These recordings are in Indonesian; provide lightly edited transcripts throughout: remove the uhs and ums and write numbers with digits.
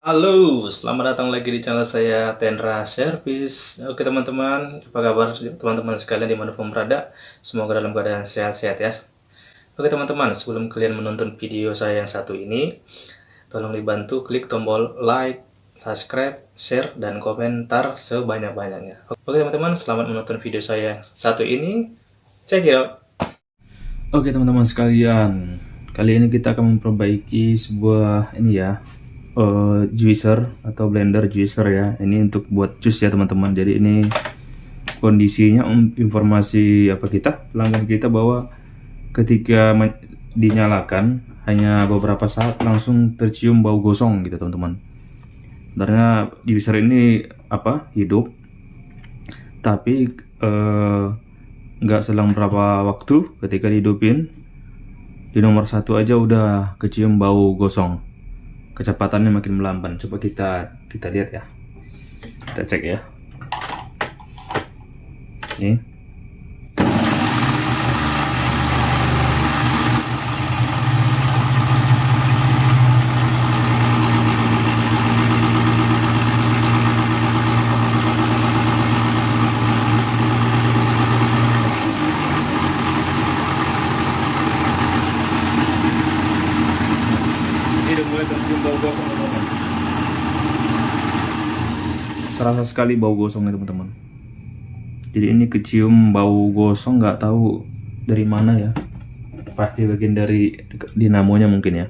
Halo, selamat datang lagi di channel saya Tendra Service. Oke teman-teman, apa kabar teman-teman sekalian dimanapun berada? Semoga dalam keadaan sehat-sehat ya. Oke teman-teman, sebelum kalian menonton video saya yang satu ini, tolong dibantu klik tombol like, subscribe, share, dan komentar sebanyak-banyaknya. Oke teman-teman, selamat menonton video saya yang satu ini. Check it out. Oke teman-teman sekalian, kali ini kita akan memperbaiki sebuah juicer atau blender juicer ya. Ini untuk buat jus ya teman-teman. Jadi ini kondisinya informasi pelanggan kita bahwa ketika dinyalakan hanya beberapa saat langsung tercium bau gosong gitu teman-teman. Sebenarnya juicer ini hidup, tapi nggak selang berapa waktu ketika dihidupin di nomor satu aja udah kecium bau gosong, kecepatannya makin melamban. Coba kita lihat ya, kita cek ya. Nih, ini udah mulai tercium bau gosong teman-teman. Terasa sekali bau gosongnya teman-teman. Jadi ini kecium bau gosong, nggak tahu dari mana ya. Pasti bagian dari dinamonya mungkin ya.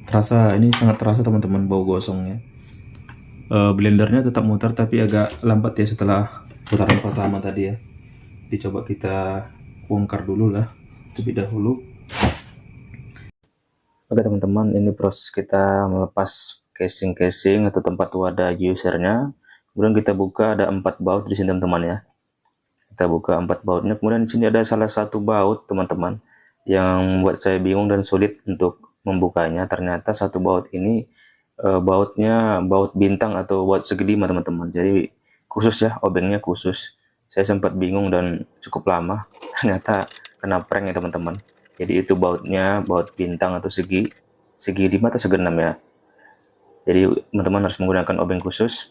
Terasa, ini sangat terasa teman-teman bau gosongnya. Blendernya tetap muter tapi agak lambat ya setelah putaran pertama tadi ya. Dicoba kita bongkar dulu lah terlebih dahulu. Oke teman-teman, ini proses kita melepas casing atau tempat wadah usernya. Kemudian kita buka, ada 4 baut di sini teman-teman ya. Kita buka 4 bautnya. Kemudian di sini ada salah satu baut teman-teman yang membuat saya bingung dan sulit untuk membukanya. Ternyata satu baut ini bautnya baut bintang atau baut segi 5 teman-teman. Jadi khusus ya, obengnya khusus. Saya sempat bingung dan cukup lama. Ternyata kena prank ya teman-teman. Jadi itu bautnya baut bintang atau segi 5 atau segi 6 ya. Jadi teman-teman harus menggunakan obeng khusus.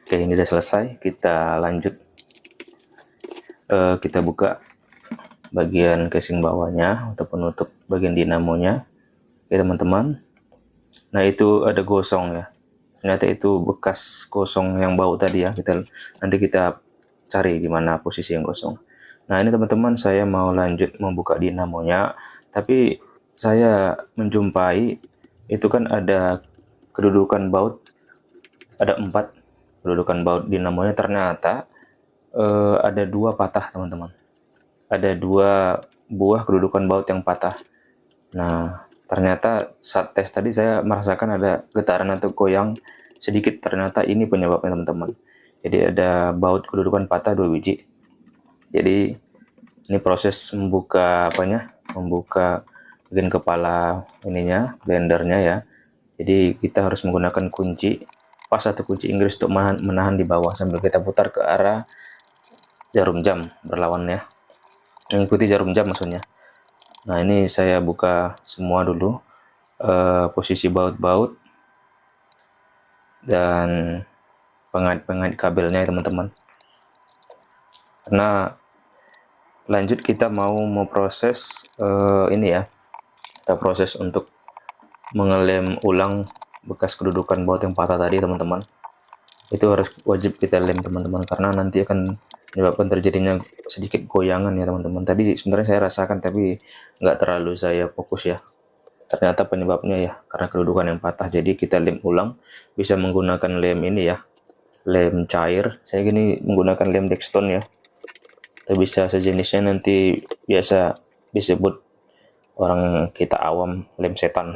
Oke, ini udah selesai. Kita lanjut. Kita buka bagian casing bawahnya untuk penutup bagian dinamonya. Oke teman-teman. Nah itu ada gosong ya. Ternyata itu bekas gosong yang bau tadi ya. Nanti kita cari di mana posisi yang gosong. Nah ini teman-teman, saya mau lanjut membuka dinamonya, tapi saya menjumpai itu kan ada kedudukan baut, ada 4 kedudukan baut dinamonya. Ternyata ada 2 patah teman-teman, ada 2 buah kedudukan baut yang patah. Nah ternyata saat tes tadi saya merasakan ada getaran atau goyang sedikit. Ternyata ini penyebabnya teman-teman. Jadi ada baut kedudukan patah 2 biji. Jadi ini proses membuka membuka bagian kepala ininya, blendernya ya. Jadi kita harus menggunakan kunci pas atau kunci Inggris untuk menahan di bawah sambil kita putar ke arah jarum jam berlawan ya, mengikuti jarum jam maksudnya. Nah ini saya buka semua dulu posisi baut-baut dan pengait-pengait kabelnya ya teman-teman. Karena lanjut kita mau memproses ini ya, kita proses untuk mengelem ulang bekas kedudukan baut yang patah tadi teman-teman. Itu harus wajib kita lem teman-teman, karena nanti akan menyebabkan terjadinya sedikit goyangan ya teman-teman. Tadi sebenarnya saya rasakan tapi nggak terlalu saya fokus ya. Ternyata penyebabnya ya karena kedudukan yang patah. Jadi kita lem ulang, bisa menggunakan lem ini ya, lem cair. Saya gini menggunakan lem Dextone ya, atau bisa sejenisnya, nanti biasa disebut orang kita awam lem setan.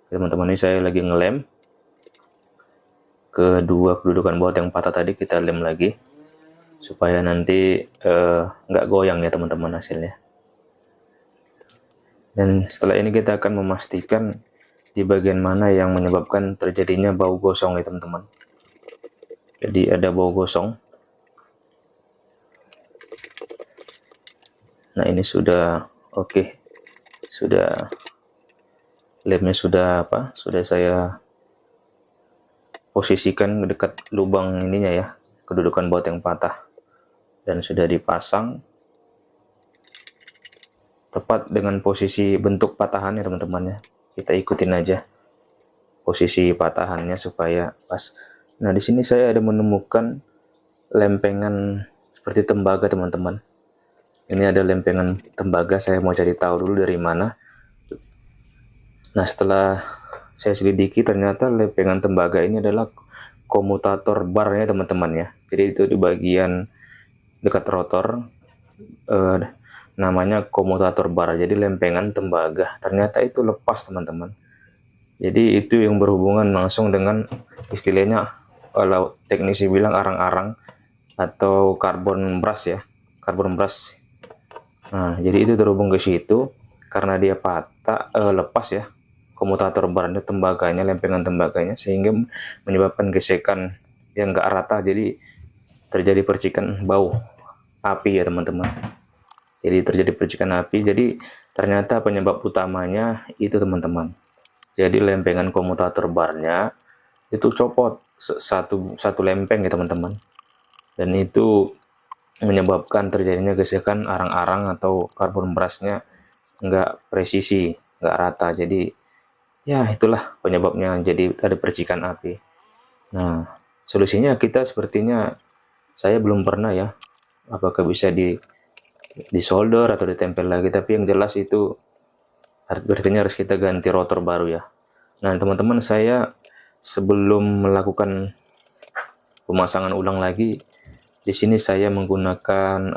Teman-teman, ini saya lagi ngelem kedua kedudukan baut yang patah tadi, kita lem lagi supaya nanti nggak goyang ya teman-teman hasilnya. Dan setelah ini kita akan memastikan di bagian mana yang menyebabkan terjadinya bau gosong ya teman-teman. Jadi ada bau gosong. Nah ini sudah oke, sudah lemnya sudah sudah saya posisikan dekat lubang ininya ya, kedudukan baut yang patah, dan sudah dipasang tepat dengan posisi bentuk patahannya teman-teman ya. Kita ikutin aja posisi patahannya supaya pas. Nah, di sini saya ada menemukan lempengan seperti tembaga teman-teman. Ini ada lempengan tembaga, saya mau cari tahu dulu dari mana. Nah, setelah saya selidiki ternyata lempengan tembaga ini adalah komutator barnya teman-teman ya. Jadi itu di bagian dekat rotor namanya komutator bar. Jadi lempengan tembaga. Ternyata itu lepas teman-teman. Jadi itu yang berhubungan langsung dengan istilahnya kalau teknisi bilang arang-arang atau karbon brush ya, karbon brush. Nah, jadi itu terhubung ke situ karena dia patah, lepas ya, komutator barnya, tembaganya, lempengan tembaganya, sehingga menyebabkan gesekan yang enggak rata, jadi terjadi percikan bau api ya teman-teman. Jadi terjadi percikan api, jadi ternyata penyebab utamanya itu teman-teman. Jadi lempengan komutator barnya itu copot satu lempeng ya teman-teman, dan itu menyebabkan terjadinya gesekan arang-arang atau karbon brushnya nggak presisi, nggak rata. Jadi ya itulah penyebabnya, jadi ada percikan api. Nah, solusinya kita sepertinya saya belum pernah ya, apakah bisa di solder atau ditempel lagi, tapi yang jelas itu berarti harus kita ganti rotor baru ya. Nah teman-teman, saya sebelum melakukan pemasangan ulang lagi, di sini saya menggunakan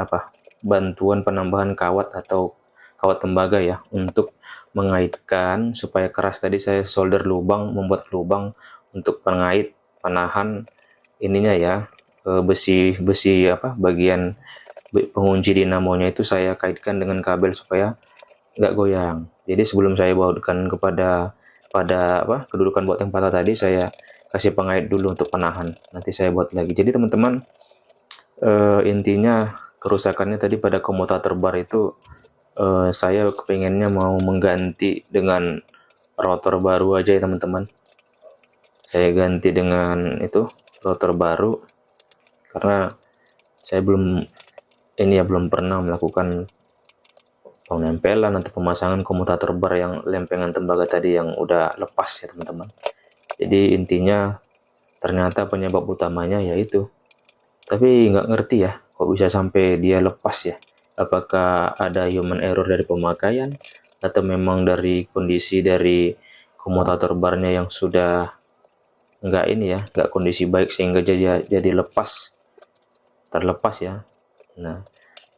bantuan penambahan kawat atau kawat tembaga ya, untuk mengaitkan supaya keras. Tadi saya solder lubang, membuat lubang untuk pengait penahan ininya ya, besi bagian pengunci dinamonya itu saya kaitkan dengan kabel supaya nggak goyang. Jadi sebelum saya bautkan pada kedudukan baut yang patah tadi, saya kasih pengait dulu untuk penahan, nanti saya buat lagi. Jadi teman-teman, intinya kerusakannya tadi pada komutator bar itu, saya kepengennya mau mengganti dengan rotor baru aja ya teman-teman. Saya ganti dengan itu rotor baru karena saya belum pernah melakukan penempelan atau pemasangan komutator bar yang lempengan tembaga tadi yang udah lepas ya teman-teman. Jadi intinya ternyata penyebab utamanya yaitu, tapi nggak ngerti ya kok bisa sampai dia lepas ya. Apakah ada human error dari pemakaian atau memang dari kondisi dari komutator barnya yang sudah nggak kondisi baik sehingga jadi terlepas ya. Nah,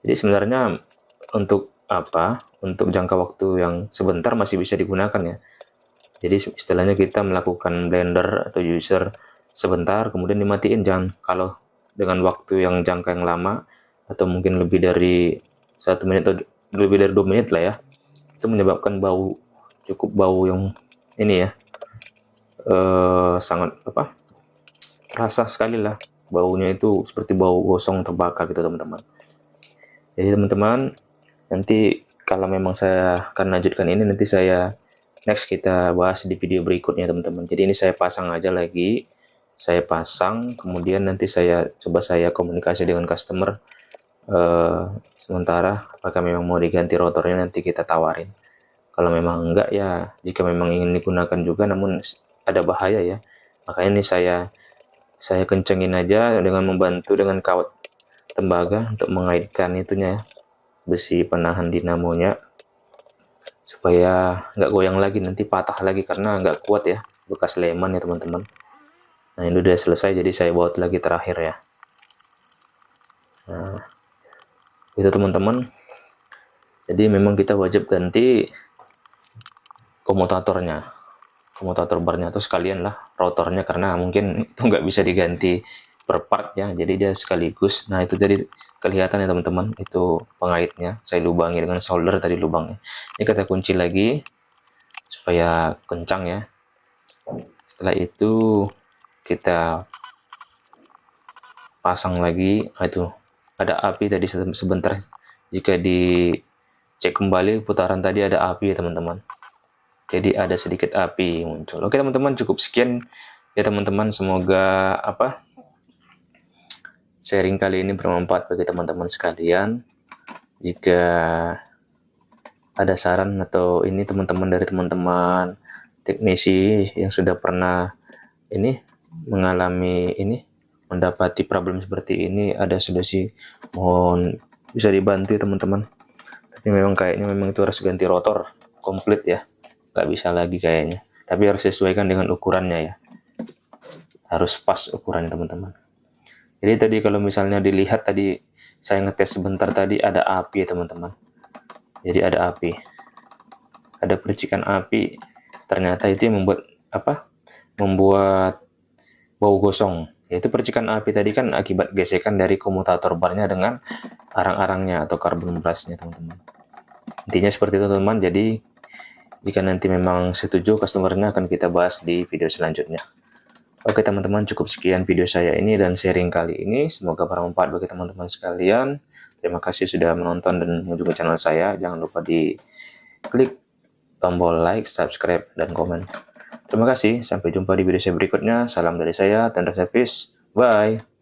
jadi sebenarnya untuk untuk jangka waktu yang sebentar masih bisa digunakan ya. Jadi istilahnya kita melakukan blender atau user sebentar kemudian dimatiin, jangan kalau dengan waktu yang jangka yang lama atau mungkin lebih dari 1 menit atau lebih dari 2 menit lah ya, itu menyebabkan cukup bau yang ini ya, sangat terasa sekali lah baunya, itu seperti bau gosong terbakar gitu teman-teman. Jadi teman-teman, nanti kalau memang saya akan lanjutkan ini, nanti next kita bahas di video berikutnya teman-teman. Jadi ini saya pasang aja lagi, saya pasang, kemudian nanti saya coba komunikasi dengan customer, sementara apakah memang mau diganti rotornya, nanti kita tawarin. Kalau memang enggak ya, jika memang ingin digunakan juga namun ada bahaya ya, makanya ini saya kencengin aja dengan membantu dengan kawat tembaga untuk mengaitkan itunya ya, besi penahan dinamonya, supaya nggak goyang lagi, nanti patah lagi karena nggak kuat ya, bekas leman ya teman-teman. Nah ini udah selesai, jadi saya baut lagi terakhir ya. Nah itu teman-teman, jadi memang kita wajib ganti komutator barnya atau sekalian lah rotornya, karena mungkin itu nggak bisa diganti per part ya, jadi dia sekaligus. Nah itu jadi kelihatan ya teman-teman, itu pengaitnya saya lubangi dengan solder tadi lubangnya. Ini kita kunci lagi supaya kencang ya. Setelah itu kita pasang lagi. Nah, itu ada api tadi sebentar, jika dicek kembali putaran tadi ada api ya teman-teman. jadi ada sedikit api muncul. Oke teman-teman, cukup sekian ya teman-teman, semoga sharing kali ini bermanfaat bagi teman-teman sekalian. Jika ada saran atau ini teman-teman dari teman-teman teknisi yang sudah pernah ini mengalami ini, mendapati problem seperti ini, ada solusi, mohon bisa dibantu ya teman-teman. Tapi memang kayaknya itu harus ganti rotor komplit ya, nggak bisa lagi kayaknya, tapi harus sesuaikan dengan ukurannya ya, harus pas ukurannya teman-teman. Jadi tadi kalau misalnya dilihat tadi saya ngetes sebentar, tadi ada api ya teman-teman, jadi ada api, ada percikan api, ternyata itu yang membuat bau gosong, yaitu percikan api tadi kan akibat gesekan dari komutator barnya dengan arang-arangnya atau karbon brusnya teman-teman. Intinya seperti itu teman-teman. Jadi jika nanti memang setuju customernya, akan kita bahas di video selanjutnya. Oke teman-teman, cukup sekian video saya ini dan sharing kali ini, semoga bermanfaat bagi teman-teman sekalian. Terima kasih sudah menonton dan mengunjungi channel saya. Jangan lupa di klik tombol like, subscribe, dan komen. Terima kasih, sampai jumpa di video saya berikutnya. Salam dari saya, Tanda Service. Bye.